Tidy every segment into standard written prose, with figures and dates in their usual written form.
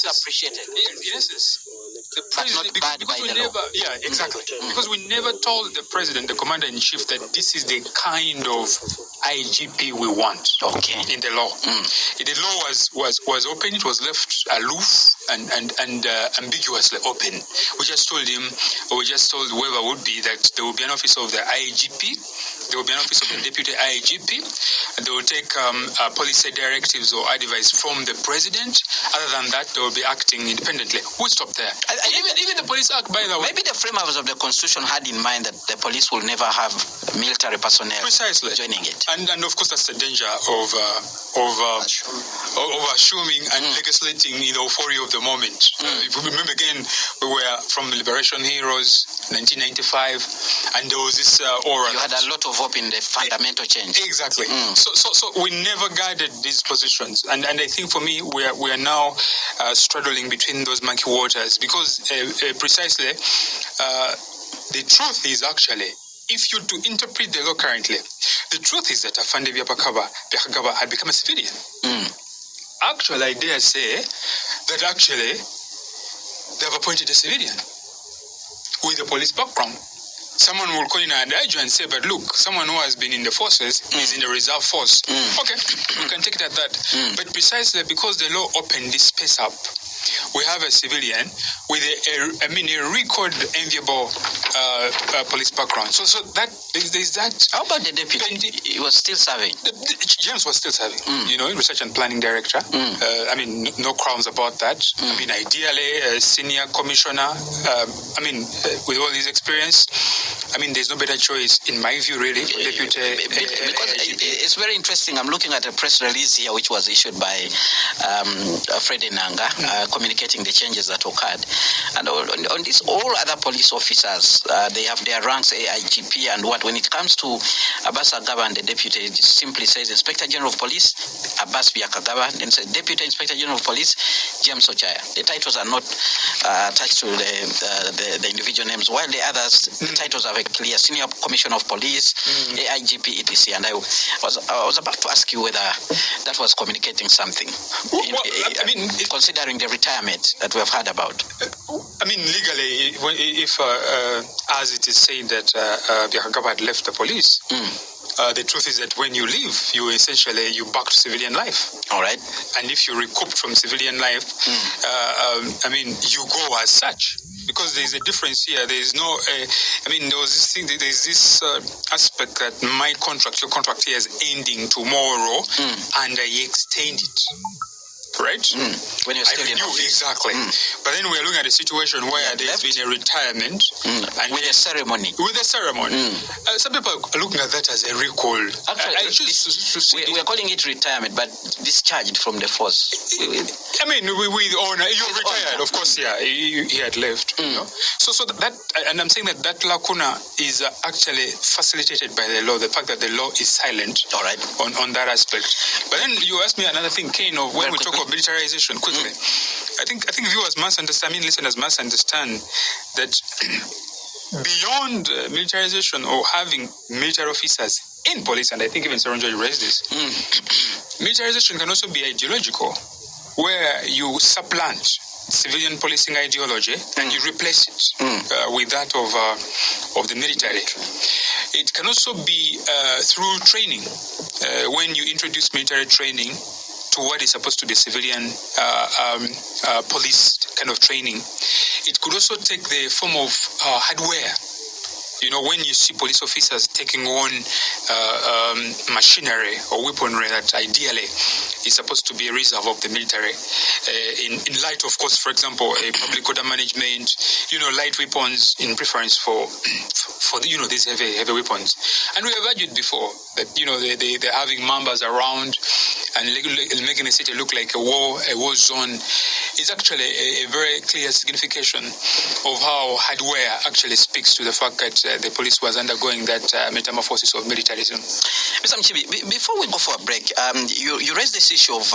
appreciated. In essence, the president, exactly. Because we never told the president, the commander-in-chief, that this is the kind of IGP we want. Okay. In the law, the law was open. It was left aloof and ambiguously open. We just told him, or we just told whoever would be, that there will be an office of the IGP, there will be an office of the deputy IGP, and they will take policy directives or advice from the president. Other than that, they will be acting independently. We stop there. Even the police act, by the way. Maybe the framers of the constitution had in mind that the police will never have military personnel joining it. And of course, that's the danger of assuming and legislating in the euphoria of the moment. If we remember again, we were from the Liberation Heroes, 1995, and there was this aura. You had a lot of hope in the fundamental change. Exactly. So we never guided these positions, and I think for me we are now straddling between those murky waters, because precisely the truth is actually, if you to interpret the law currently, the truth is that Afande Byakaggaba had become a civilian. Actually, I dare say that actually they have appointed a civilian with a police background. Someone will call in an adagio and say, but look, someone who has been in the forces is in the reserve force. Okay, we can take it at that. But precisely because the law opened this space up, we have a civilian with a record enviable police background. So that there's that. How about the deputy? He was still serving. James was still serving. Research and planning director. No qualms about that. Ideally, a senior commissioner. With all his experience, there's no better choice in my view, really. Deputy. Because it's very interesting. I'm looking at a press release here, which was issued by Fred Enanga, communicating the changes that occurred. And on this, all other police officers, they have their ranks, AIGP and what. When it comes to Abbas Agaba and the deputy, it simply says Inspector General of Police, Abbas Byakaggaba, then says Deputy Inspector General of Police, James Ochaya. The titles are not attached to the individual names, while the others, the titles are very clear: Senior Commissioner of Police, AIGP, etc. And I was about to ask you whether that was communicating something, considering the retirement that we have heard about. Legally, if as it is said that Byakaggaba had left the police, the truth is that when you leave, you back to civilian life. All right. And if you recouped from civilian life, you go as such. Because there's a difference here. There is no, there was this thing. There's this aspect that your contract here is ending tomorrow, and I extend it. Right? When you're still in office. Exactly. But then we're looking at a situation where there's been a retirement. And with a ceremony. Some people are looking at that as a recall. Actually, we are calling it retirement, but discharged from the force. With honor. You're retired, of course, he had left. So that, and I'm saying that lacuna is actually facilitated by the law, the fact that the law is silent on that aspect. But then you asked me another thing, Kane, of when we talk of militarization, quickly. I think viewers must understand, listeners must understand that beyond militarization or having military officers in police, and I think even Saronjo raised this, militarization can also be ideological, where you supplant civilian policing ideology and you replace it with that of the military. It can also be through training, when you introduce military training to what is supposed to be civilian police kind of training. It could also take the form of hardware. When you see police officers taking on machinery or weaponry that ideally is supposed to be a reserve of the military, in light, of course, for example, a public order management, light weapons in preference for these heavy weapons. And we have argued before that, they're having mambas around and making the city look like a war zone is actually a very clear signification of how hardware actually speaks to the fact that the police was undergoing that metamorphosis of militarism. Mr. Mchibi, before we go for a break, you raised this issue of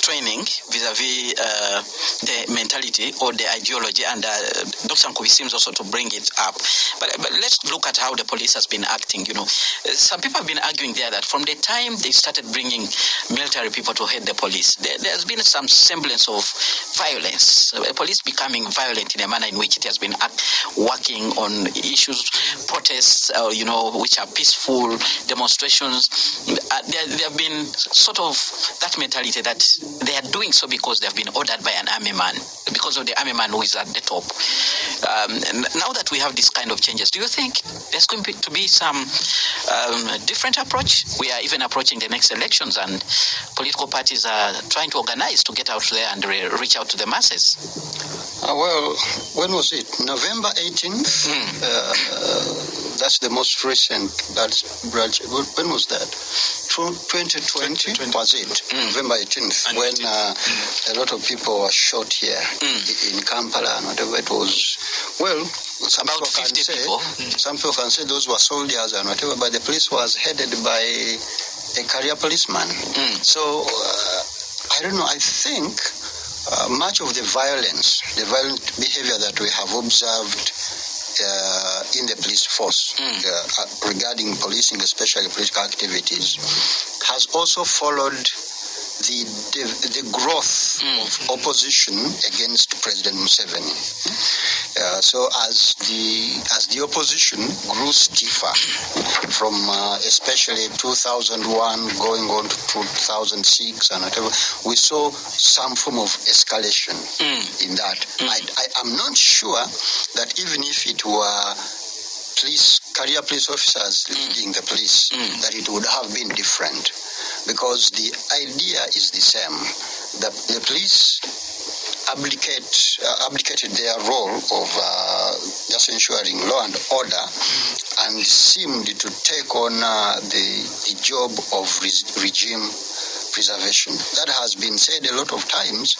training vis-a-vis the mentality or the ideology, and Dr. Nkubi seems also to bring it up. But let's look at how the police has been acting. Some people have been arguing there that from the time they started bringing military people to head the police, there's been some semblance of violence. Police becoming violent in a manner in which it has been working on issues, protests, which are peaceful demonstrations. There have been sort of that mentality that they are doing so because they have been ordered by an army man, because of the army man who is at the top. Now that we have this kind of changes, do you think there's going to be some different approach? We are even approaching the next elections, and political parties are trying to organize to get out there and reach out to the masses. Well, when was it? November 18th? That's the most recent. When was that? 2020 was it? November 18th, when a lot of people were shot here in Kampala and whatever it was. Well, some people can say those were soldiers and whatever, but the police was headed by a career policeman. So I don't know. I think much of the violent behavior that we have observed in the police force regarding policing, especially political activities, has also followed the growth of opposition against President Museveni. So as the opposition grew stiffer from especially 2001 going on to 2006 and whatever, we saw some form of escalation in that. I am not sure that even if it were career police officers leading the police, that it would have been different, because the idea is the same. The police abdicated their role of just ensuring law and order and seemed to take on the job of regime preservation. That has been said a lot of times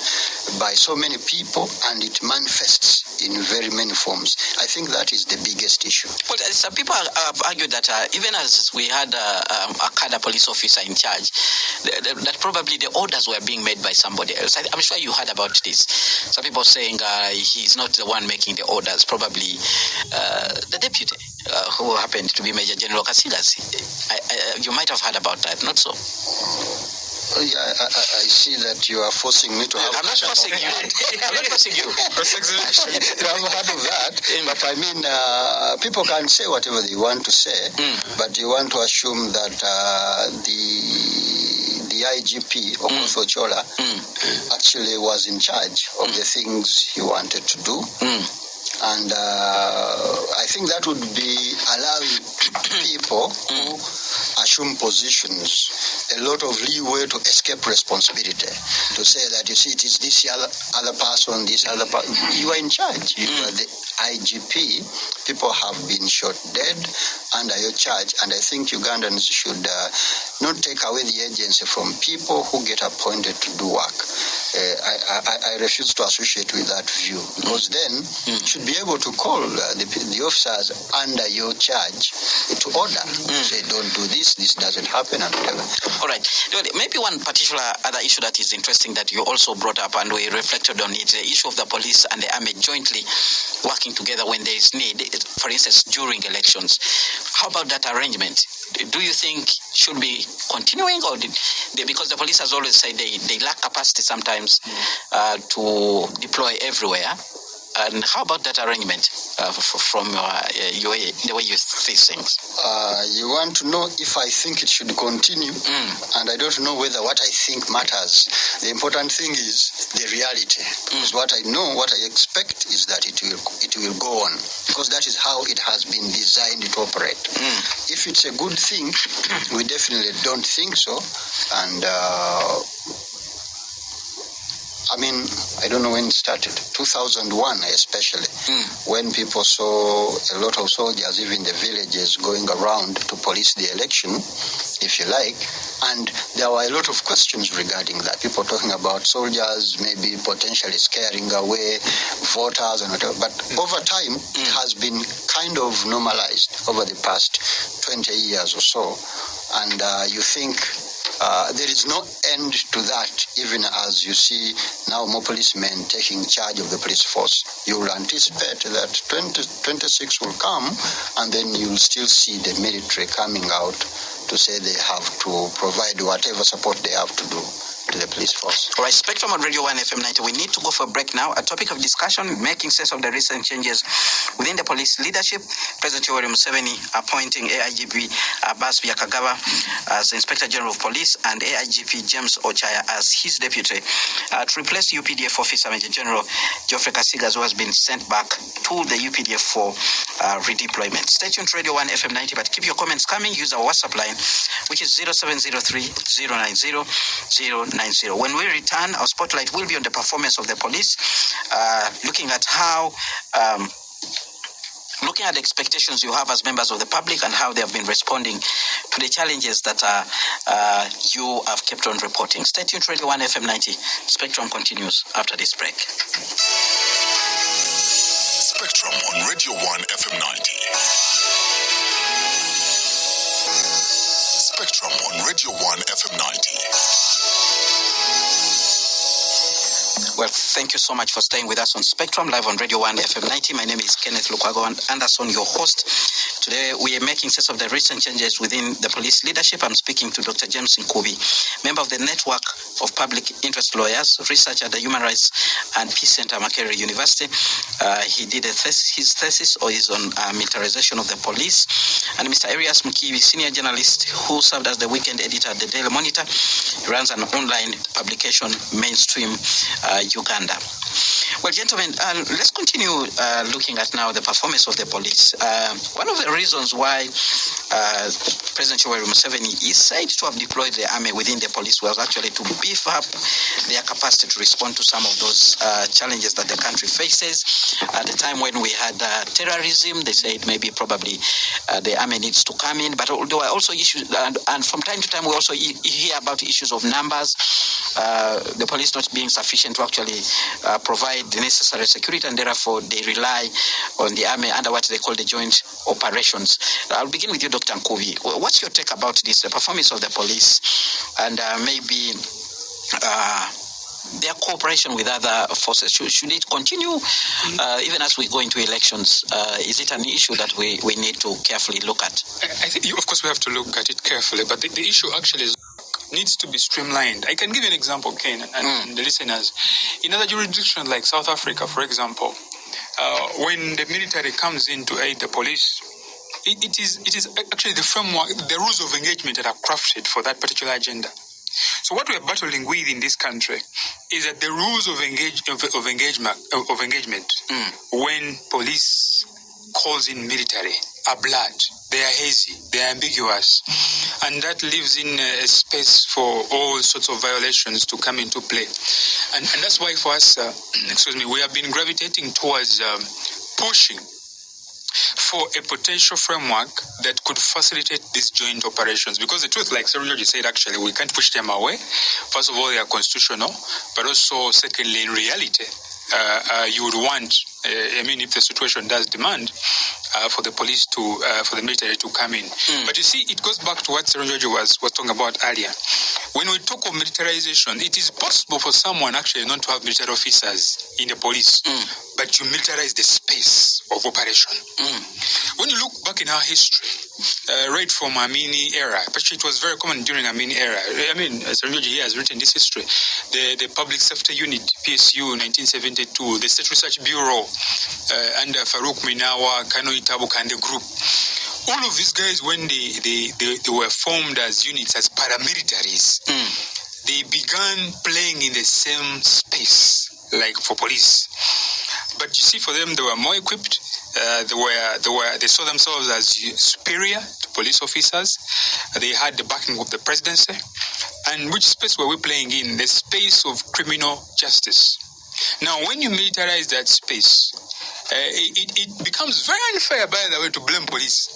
by so many people, and it manifests in very many forms. I think that is the biggest issue. Well, some people have argued that even as we had a cadre police officer in charge, that probably the orders were being made by somebody else. I'm sure you heard about this. Some people saying he's not the one making the orders, probably the deputy, who happened to be Major General Kasigas. You might have heard about that, not so? Yeah, I see that you are forcing me to have... I'm not forcing you. I'm not forcing you. You have heard of that. But I mean, people can say whatever they want to say, but you want to assume that the IGP, Okoth Ochola, actually was in charge of the things he wanted to do. And I think that would be allowing people who assume positions a lot of leeway to escape responsibility, to say that, you see, it is this other person, this other person. You are in charge. You are the IGP. People have been shot dead under your charge, and I think Ugandans should not take away the agency from people who get appointed to do work. I refuse to associate with that view, because then you should be able to call the officers under your charge to order. Say, don't do this, this doesn't happen, and whatever. All right. Maybe one particular other issue that is interesting that you also brought up, and we reflected on it, the issue of the police and the army jointly working together when there is need, for instance, during elections. How about that arrangement? Do you think should be continuing, or because the police has always said they lack capacity sometimes to deploy everywhere? And how about that arrangement from the way you see things? You want to know if I think it should continue, and I don't know whether what I think matters. The important thing is the reality. Because what I know, what I expect is that it will go on, because that is how it has been designed to operate. If it's a good thing, we definitely don't think so. And I mean, I don't know when it started, 2001 especially, when people saw a lot of soldiers, even the villages, going around to police the election, if you like, and there were a lot of questions regarding that. People talking about soldiers maybe potentially scaring away voters and whatever. But over time, it has been kind of normalized over the past 20 years or so. And you think There is no end to that, even as you see now more policemen taking charge of the police force. You will anticipate that 2026 will come, and then you'll still see the military coming out to say they have to provide whatever support they have to do to the police force. All right, Spectrum on Radio 1 FM 90. We need to go for a break now. A topic of discussion, making sense of the recent changes within the police leadership. President Yoweri Museveni appointing AIGP Abbas Byakagaba as Inspector General of Police and AIGP James Ochaya as his deputy to replace UPDF Officer Major General Geoffrey Kasigas, who has been sent back to the UPDF for redeployment. Stay tuned to Radio 1 FM 90, but keep your comments coming. Use our WhatsApp line, which is 0703 090 090. When we return, our spotlight will be on the performance of the police, looking at how, looking at the expectations you have as members of the public and how they have been responding to the challenges that you have kept on reporting. Stay tuned to Radio 1 FM 90. Spectrum continues after this break. Spectrum on Radio 1 FM 90. Spectrum on Radio 1 FM 90. Well, thank you so much for staying with us on Spectrum, live on Radio 1 FM 90. My name is Kenneth Lukwago Anderson, your host. Today, we are making sense of the recent changes within the police leadership. I'm speaking to Dr. James Nkubi, member of the Network of Public Interest Lawyers, researcher at the Human Rights and Peace Center, Makerere University. He did his thesis on militarization of the police. And Mr. Arias Mukibi, senior journalist who served as the weekend editor at the Daily Monitor. He runs an online publication, Mainstream Uganda. Well, gentlemen, let's continue looking at now the performance of the police. One of the reasons why President Yoweri Museveni is said to have deployed the army within the police was actually to beef up their capacity to respond to some of those challenges that the country faces. At the time when we had terrorism, they said probably the army needs to come in, but there were also issues, and from time to time we also hear about issues of numbers, the police not being sufficient to actually provide the necessary security, and therefore they rely on the army under what they call the joint operations. I'll begin with you, Dr. Nkubi. What's your take about this, the performance of the police, and maybe their cooperation with other forces? Should it continue even as we go into elections? Is it an issue that we need to carefully look at? I think, of course, we have to look at it carefully, but the issue actually needs to be streamlined. I can give you an example, Ken, and the listeners. In other jurisdictions like South Africa, for example, when the military comes in to aid the police, it is actually the framework, the rules of engagement that are crafted for that particular agenda. So what we are battling with in this country is that the rules of engagement when police calls in military are blood. They are hazy, they are ambiguous, and that leaves in a space for all sorts of violations to come into play. And that's why for us, we have been gravitating towards pushing for a potential framework that could facilitate these joint operations. Because the truth, like Serunjoji said, actually, we can't push them away. First of all, they are constitutional, but also, secondly, in reality, you would want, if the situation does demand, for the police to, for the military to come in. But you see, it goes back to what Serunjoji was talking about earlier. When we talk of militarization, it is possible for someone actually not to have military officers in the police, but you militarize the space of operation. When you look back in our history, right from Amini era, actually it was very common during Amini era. Serunjoji here has written this history. The Public Safety Unit, PSU, 1972, the State Research Bureau, under Farouk Minawa, Kano Itabuka, and the group. All of these guys, when they were formed as units, as paramilitaries, they began playing in the same space, like for police. But you see, for them, they were more equipped. They saw themselves as superior to police officers. They had the backing of the presidency. And which space were we playing in? The space of criminal justice. Now, when you militarize that space, it becomes very unfair, by the way, to blame police.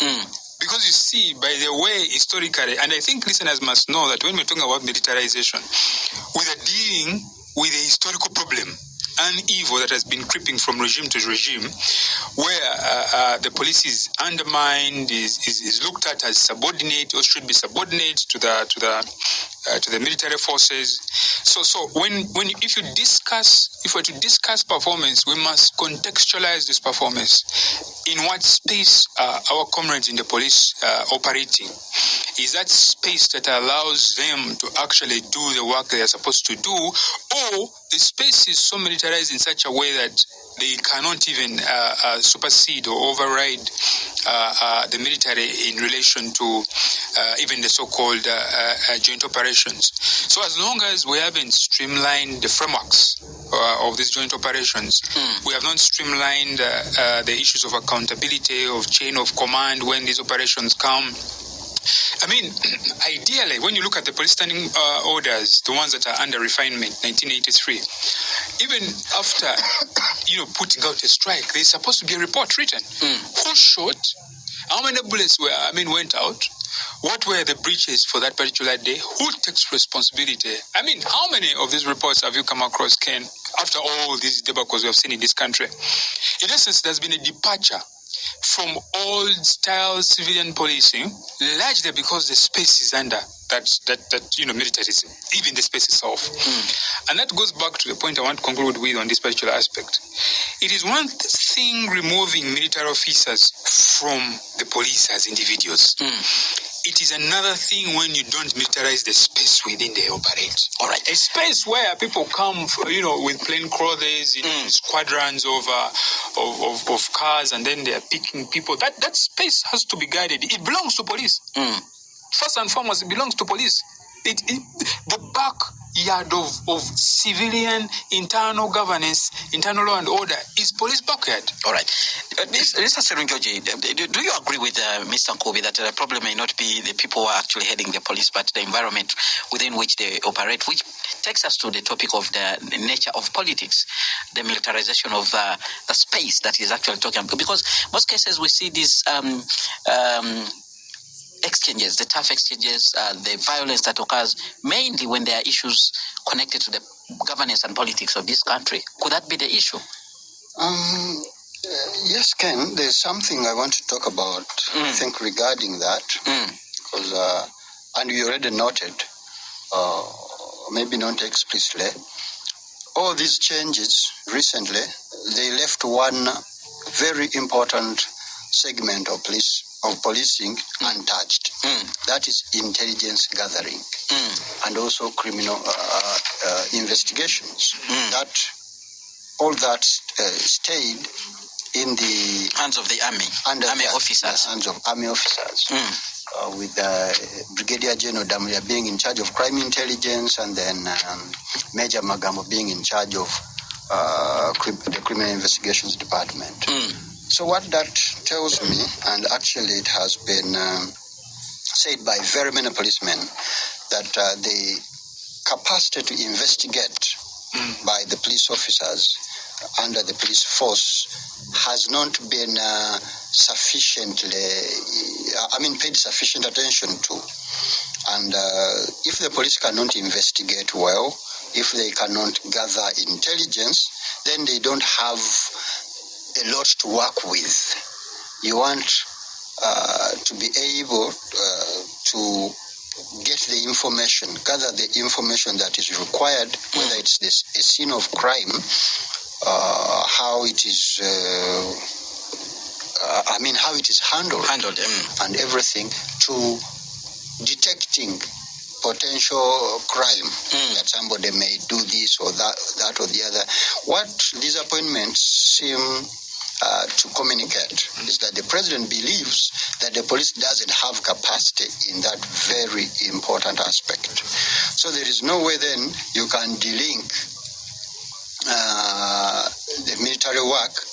Because you see, by the way, historically, and I think listeners must know that when we're talking about militarization, we are dealing with a historical problem, an evil that has been creeping from regime to regime, where the police is undermined, is looked at as subordinate, or should be subordinate to the to the military forces. So if we're to discuss performance, we must contextualize this performance. In what space are our comrades in the police operating? Is that space that allows them to actually do the work they are supposed to do, or the space is so militarized in such a way that they cannot even supersede or override the military in relation to even the so-called joint operations? So as long as we haven't streamlined the frameworks of these joint operations, we have not streamlined the issues of accountability, of chain of command when these operations come. I mean, ideally, when you look at the police standing orders, the ones that are under refinement, 1983, even after, putting out a strike, there's supposed to be a report written. Who shot? How many bullets went out? What were the breaches for that particular day? Who takes responsibility? I mean, how many of these reports have you come across, Ken, after all these debacles we have seen in this country? In essence, there's been a departure from old-style civilian policing, largely because the space is under that militarism, even the space itself. And that goes back to the point I want to conclude with on this particular aspect. It is one thing removing military officers from the police as individuals. It is another thing when you don't militarize the space within they operate. All right, a space where people come, with plain clothes, squadrons of cars, and then they are picking people. That space has to be guided. It belongs to police. First and foremost, it belongs to police. The backyard of civilian internal governance, internal law and order is police backyard. All right. Mr. Serunjoji, do you agree with Mr. Nkobi that the problem may not be the people who are actually heading the police, but the environment within which they operate, which takes us to the topic of the nature of politics, the militarization of the space that is actually talking about? Because most cases we see these exchanges, the tough exchanges, the violence that occurs mainly when there are issues connected to the governance and politics of this country. Could that be the issue? Yes, Ken, there's something I want to talk about, I think, regarding that. Because, and you already noted, maybe not explicitly, all these changes recently, they left one very important segment of policing untouched. That is intelligence gathering and also criminal investigations. All that stayed in the hands of the army, officers. Hands of army officers. With Brigadier General Damulia being in charge of crime intelligence, and then Major Magambo being in charge of the criminal investigations department. So what that tells me, and actually it has been said by very many policemen, that the capacity to investigate by the police officers under the police force has not been paid sufficient attention to. And if the police cannot investigate well, if they cannot gather intelligence, then they don't have a lot to work with. You want to be able to get the information, gather the information that is required, whether it's a scene of crime, how it is, how it is handled and everything, to detecting potential crime, that somebody may do this or that or the other. What these appointments seem to communicate is that the president believes that the police doesn't have capacity in that very important aspect. So there is no way then you can delink the military work,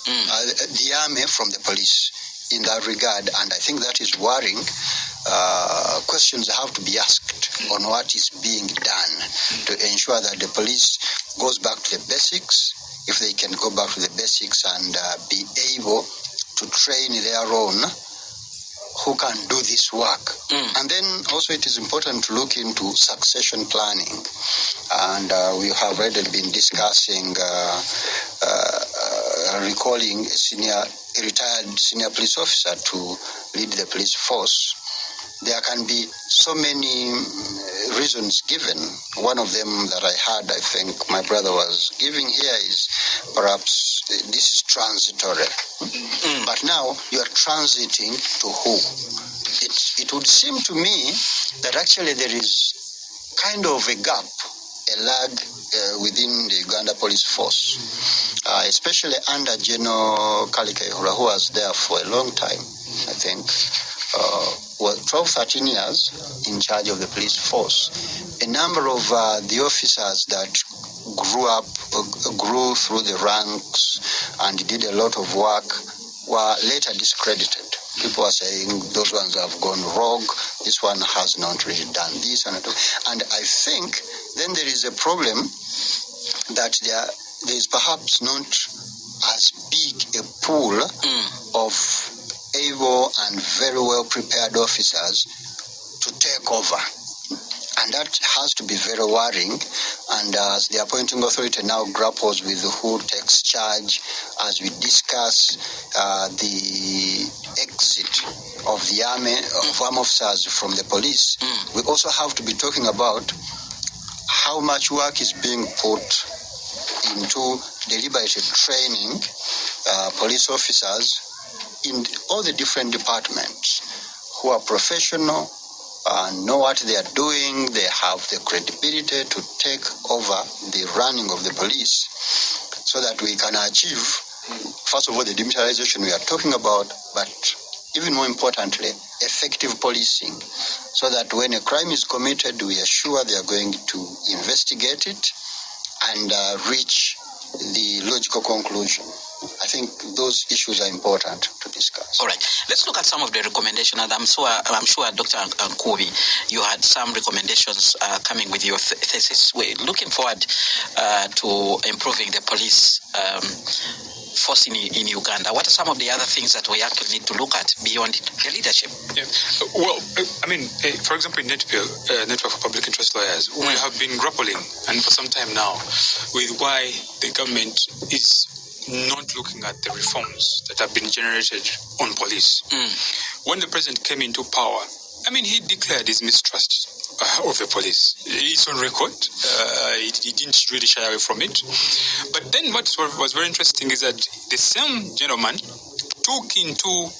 the army from the police in that regard, and I think that is worrying. Questions have to be asked on what is being done to ensure that the police goes back to the basics, if they can go back to the basics and be able to train their own who can do this work. And then also it is important to look into succession planning. And we have already been discussing recalling a retired senior police officer to lead the police force. There can be so many reasons given. One of them that I had, I think my brother was giving here, is perhaps this is transitory. But now you are transiting to who? It would seem to me that actually there is kind of a gap, a lag within the Uganda Police Force, especially under General Kale Kaihura, who was there for a long time, I think, 12, 13 years in charge of the police force. A number of the officers that grew through the ranks and did a lot of work were later discredited. People are saying those ones have gone rogue, this one has not really done this. And I think then there is a problem that there is perhaps not as big a pool of able and very well prepared officers to take over. And that has to be very worrying. And as the appointing authority now grapples with who takes charge, as we discuss the exit of the army, of armed officers from the police, we also have to be talking about how much work is being put into deliberate training police officers in all the different departments who are professional, know what they are doing, they have the credibility to take over the running of the police so that we can achieve, first of all, the demilitarization we are talking about, but even more importantly, effective policing, so that when a crime is committed, we are sure they are going to investigate it and reach the logical conclusion. I think those issues are important to discuss. All right. Let's look at some of the recommendations. And I'm sure Dr. Nkubi, you had some recommendations coming with your thesis. We're looking forward to improving the police force in Uganda. What are some of the other things that we actually need to look at beyond the leadership? Yeah. Well, I mean, for example, in NETPL, Network of Public Interest Lawyers, we have been grappling, and for some time now, with why the government is not looking at the reforms that have been generated on police. When the president came into power, I mean, he declared his mistrust of the police. It's on record. He didn't really shy away from it. But then what was very interesting is that the same gentleman took into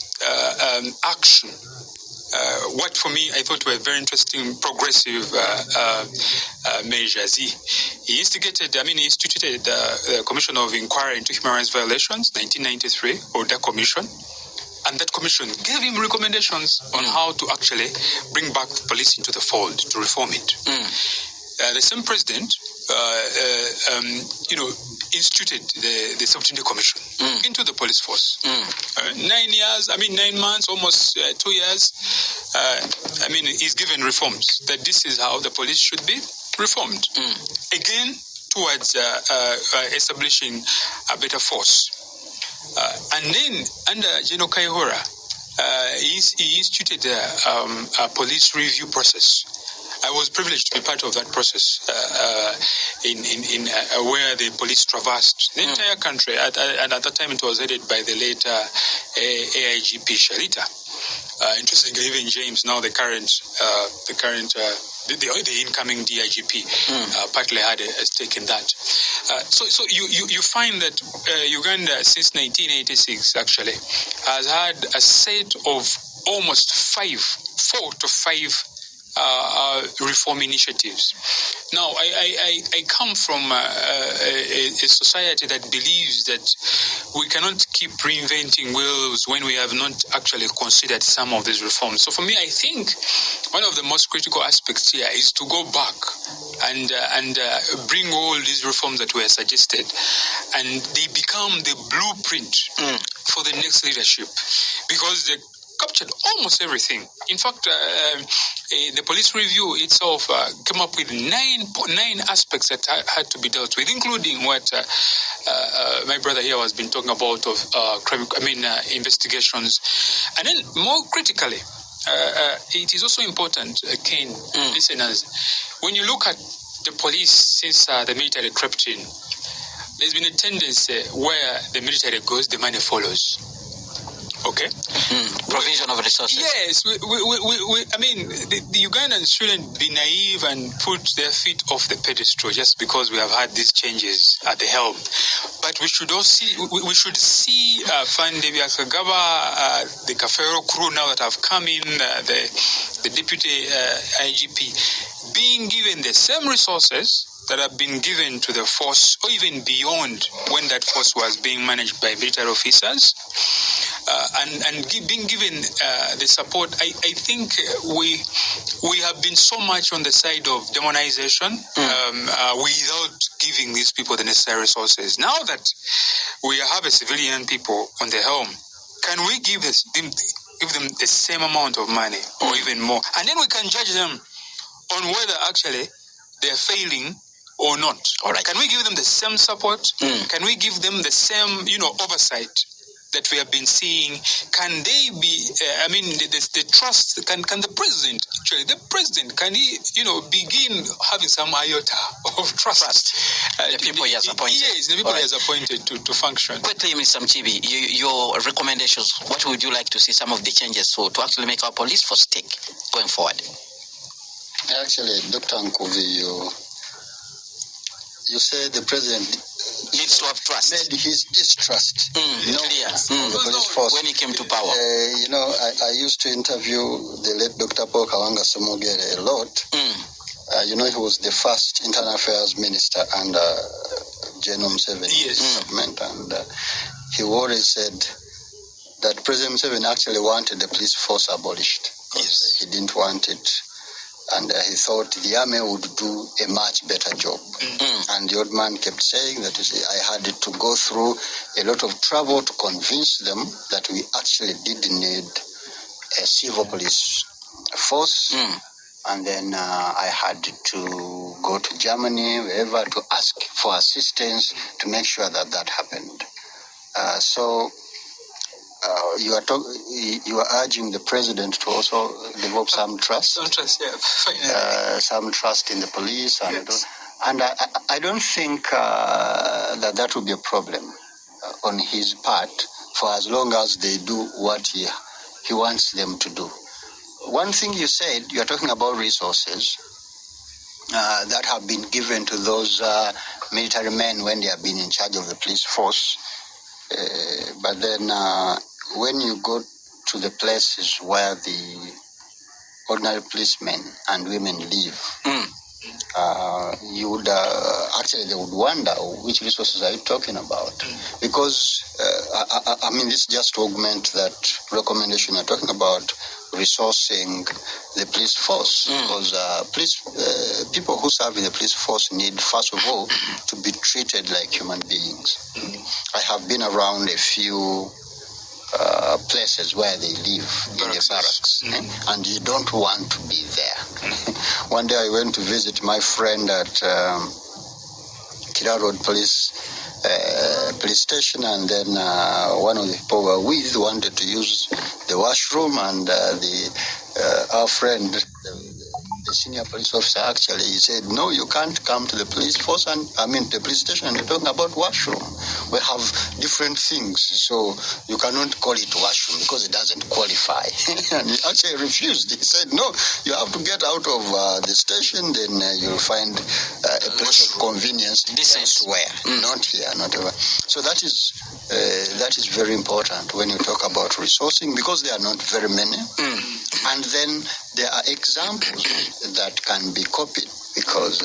action what for me I thought were very interesting progressive measures. He instituted the Commission of Inquiry into Human Rights Violations, 1993, or the commission. And that commission gave him recommendations on how to actually bring back police into the fold, to reform it. The same president, instituted the Subtende Commission into the police force. 9 months, almost 2 years. He's given reforms that this is how the police should be reformed. Again, towards establishing a better force. And then under General Kaihura, he instituted a police review process. I was privileged to be part of that process where the police traversed the entire country. And at that time, it was headed by the late AIGP Sharita. Interestingly, even James, now the incoming DIGP, partly had a stake in that. So you find that Uganda, since 1986, actually, has had a set of almost 4 to 5 reform initiatives. Now, I come from a society that believes that we cannot keep reinventing wheels when we have not actually considered some of these reforms. So for me, I think one of the most critical aspects here is to go back and bring all these reforms that were suggested, and they become the blueprint for the next leadership, because they captured almost everything. In fact, the police review itself came up with nine aspects that had to be dealt with, including what my brother here has been talking about of investigations. And then more critically, it is also important, Ken, listeners, when you look at the police since the military crept in, there's been a tendency where the military goes, the money follows. Okay. Provision of resources. Yes, I mean, the Ugandans shouldn't be naive and put their feet off the pedestal just because we have had these changes at the helm. But we should also see Fande Byakagaba, the Kafero crew now that have come in, the deputy IGP, being given the same resources that have been given to the force, or even beyond when that force was being managed by military officers, and being given the support. I think we have been so much on the side of demonization without giving these people the necessary resources. Now that we have a civilian people on the helm, can we give them the same amount of money or even more? And then we can judge them on whether actually they're failing or not. All right. Can we give them the same support? Can we give them the same, oversight that we have been seeing? Can they be, the trust, can the president, can he, begin having some iota of trust? The people he has appointed. Yes, the people he has appointed to function. Quickly, Mr. Mchibi, your recommendations, what would you like to see some of the changes to actually make our police force tick going forward? Actually, Dr. Nkuvi, you say the president needs to have trust. Made his distrust clear. The police force. When he came to power. I used to interview the late Dr. Paul Kawanga Somogere a lot. He was the first internal affairs minister under General Museveni's government, and he always said that President Museveni actually wanted the police force abolished because he didn't want it. And he thought the army would do a much better job. And the old man kept saying that, I had to go through a lot of trouble to convince them that we actually did need a civil police force. And then I had to go to Germany, wherever, to ask for assistance to make sure that happened. You are urging the president to also develop some trust. Some trust, yeah. Some trust in the police, and I don't think that would be a problem on his part, for as long as they do what he wants them to do. One thing you said, you are talking about resources that have been given to those military men when they have been in charge of the police force. But then when you go to the places where the ordinary policemen and women live, you would actually, they would wonder, which resources are you talking about? Because this just augment that recommendation you're talking about, resourcing the police force, because people who serve in the police force need, first of all, to be treated like human beings. I have been around a few places where they live in the barracks, and you don't want to be there. One day I went to visit my friend at Kira Road Police station, and then one of the people we were with wanted to use the washroom, and our friend, the senior police officer, actually, he said, no, you can't come to the police force, the police station, and you're talking about washroom. We have different things, so you cannot call it washroom because it doesn't qualify. And he actually refused. He said, no, you have to get out of the station, then you'll find a place of convenience elsewhere, not here, not ever. So that is very important when you talk about resourcing, because there are not very many. And then there are examples that can be copied, because,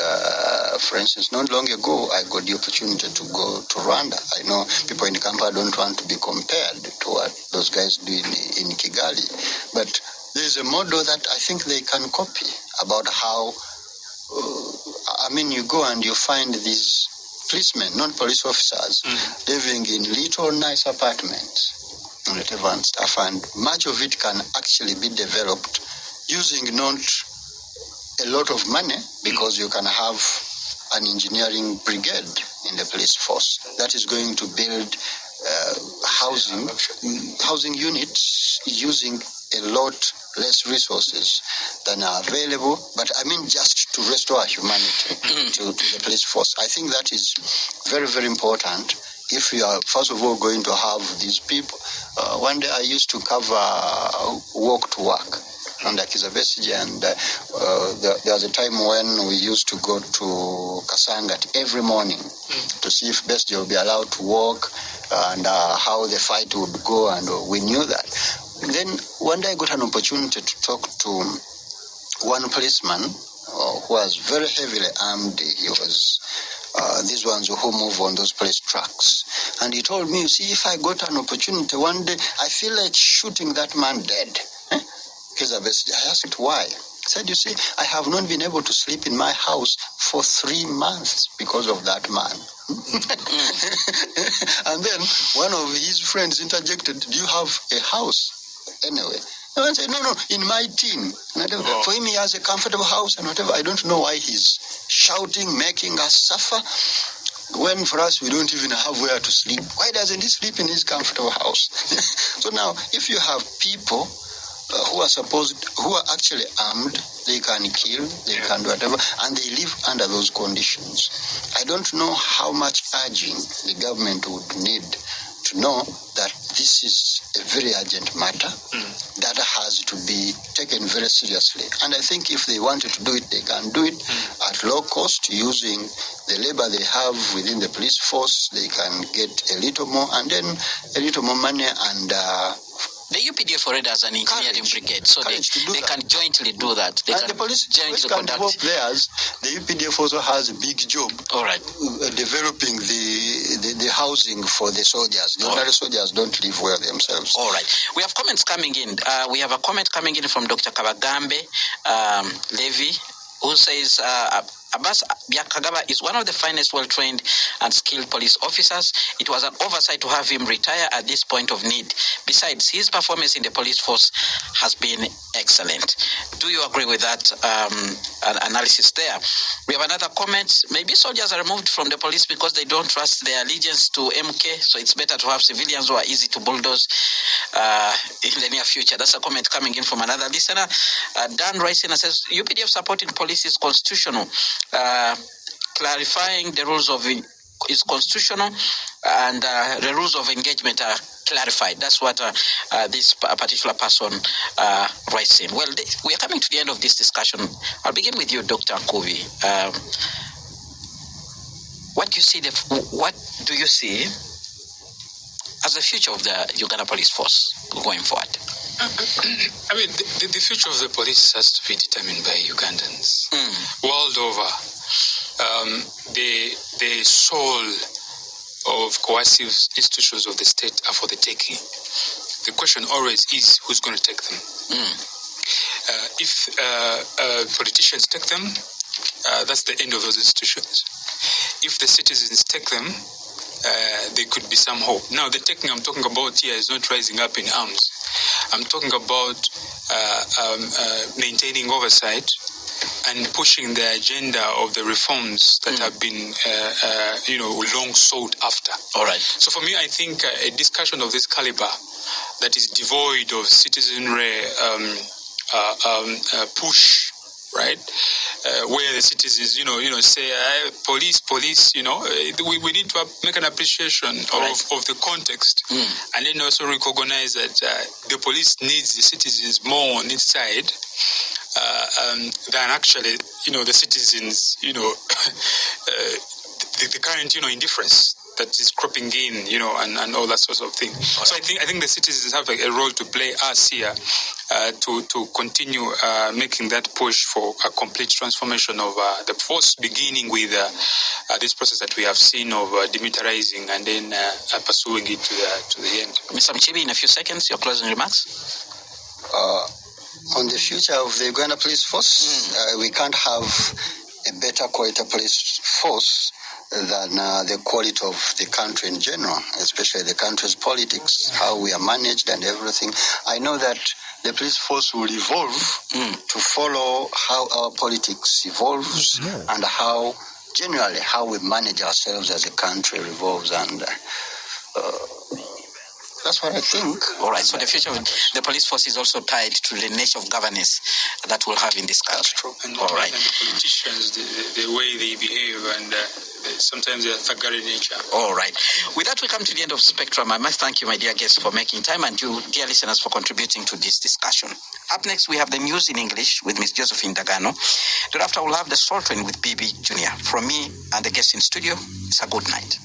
for instance, not long ago, I got the opportunity to go to Rwanda. I know people in Kampala don't want to be compared to what those guys do in Kigali, but there's a model that I think they can copy about how, you go and you find these policemen, non-police officers, living in little nice apartments and whatever and stuff, and much of it can actually be developed using not a lot of money, because you can have an engineering brigade in the police force that is going to build housing units using a lot less resources than are available, but just to restore humanity to the police force. I think that is very, very important if you are first of all going to have these people, one day I used to cover walk to work under Kizza Besigye, and there was a time when we used to go to Kasangat every morning to see if Besigye would be allowed to walk and how the fight would go, and we knew that. Then one day I got an opportunity to talk to one policeman who was very heavily armed. He was these ones who move on those police trucks. And he told me, you see, if I got an opportunity one day, I feel like shooting that man dead. Kizza Besigye. I asked why. He said, you see, I have not been able to sleep in my house for 3 months because of that man. And then one of his friends interjected, do you have a house? Anyway. And I said, no, in my team. For him, he has a comfortable house and whatever. I don't know why he's shouting, making us suffer, when for us, we don't even have where to sleep. Why doesn't he sleep in his comfortable house? So now, if you have people who are actually armed, they can kill, they can do whatever, and they live under those conditions. I don't know how much urging the government would need to know that this is a very urgent matter that has to be taken very seriously. And I think if they wanted to do it, they can do it at low cost using the labor they have within the police force. They can get a little more, and then a little more money, and the UPDF already has an engineering brigade, so they can jointly do that. They and can the police jointly can conduct develop theirs. The UPDF also has a big job. All right. Developing the housing for the soldiers. The ordinary soldiers don't live well themselves. All right. We have comments coming in. We have a comment coming in from Dr. Kabagambe Levi, who says Abbas Byakagaba is one of the finest, well-trained and skilled police officers. It was an oversight to have him retire at this point of need. Besides, his performance in the police force has been excellent. Do you agree with that analysis there? We have another comment. Maybe soldiers are removed from the police because they don't trust their allegiance to MK, so it's better to have civilians who are easy to bulldoze in the near future. That's a comment coming in from another listener. Dan Ricina says, UPDF supporting police is constitutional. Clarifying the rules of is constitutional, and the rules of engagement are clarified. That's what this particular person writes in. Well, we are coming to the end of this discussion. I'll begin with you, Dr. Nkubi. What do you see as the future of the Uganda Police Force going forward? I mean, the future of the police has to be determined by Ugandans world over. The soul of coercive institutions of the state are for the taking. The question always is, who's going to take them? If politicians take them, that's the end of those institutions. If the citizens take them, there could be some hope. Now, the taking I'm talking about here is not rising up in arms. I'm talking about maintaining oversight and pushing the agenda of the reforms that have been, long sought after. All right. So for me, I think a discussion of this caliber that is devoid of citizenry push, right, where the citizens, say, police, we need to make an appreciation of the context, and then also recognize that the police needs the citizens more on its side than actually, the citizens, the current, indifference that is cropping in, and all that sort of thing. So I think the citizens have a role to play, us here, to continue making that push for a complete transformation of the force, beginning with this process that we have seen of demilitarizing and then pursuing it to the end. Mr. Mchibi, in a few seconds, your closing remarks. On the future of the Uganda Police Force, we can't have a better quality police force than the quality of the country in general, especially the country's politics, how we are managed and everything. I know that the police force will evolve to follow how our politics evolves and how we manage ourselves as a country revolves. And That's what I think. All right. So the future of the police force is also tied to the nature of governance that we'll have in this country. That's true. And, All right. and the politicians, the way they behave, and sometimes they're thuggery in nature. All right. With that, we come to the end of Spectrum. I must thank you, my dear guests, for making time, and you, dear listeners, for contributing to this discussion. Up next, we have the news in English with Miss Josephine Dagano. Thereafter, we'll have the Soul Train with BB Jr. From me and the guests in studio, it's a good night.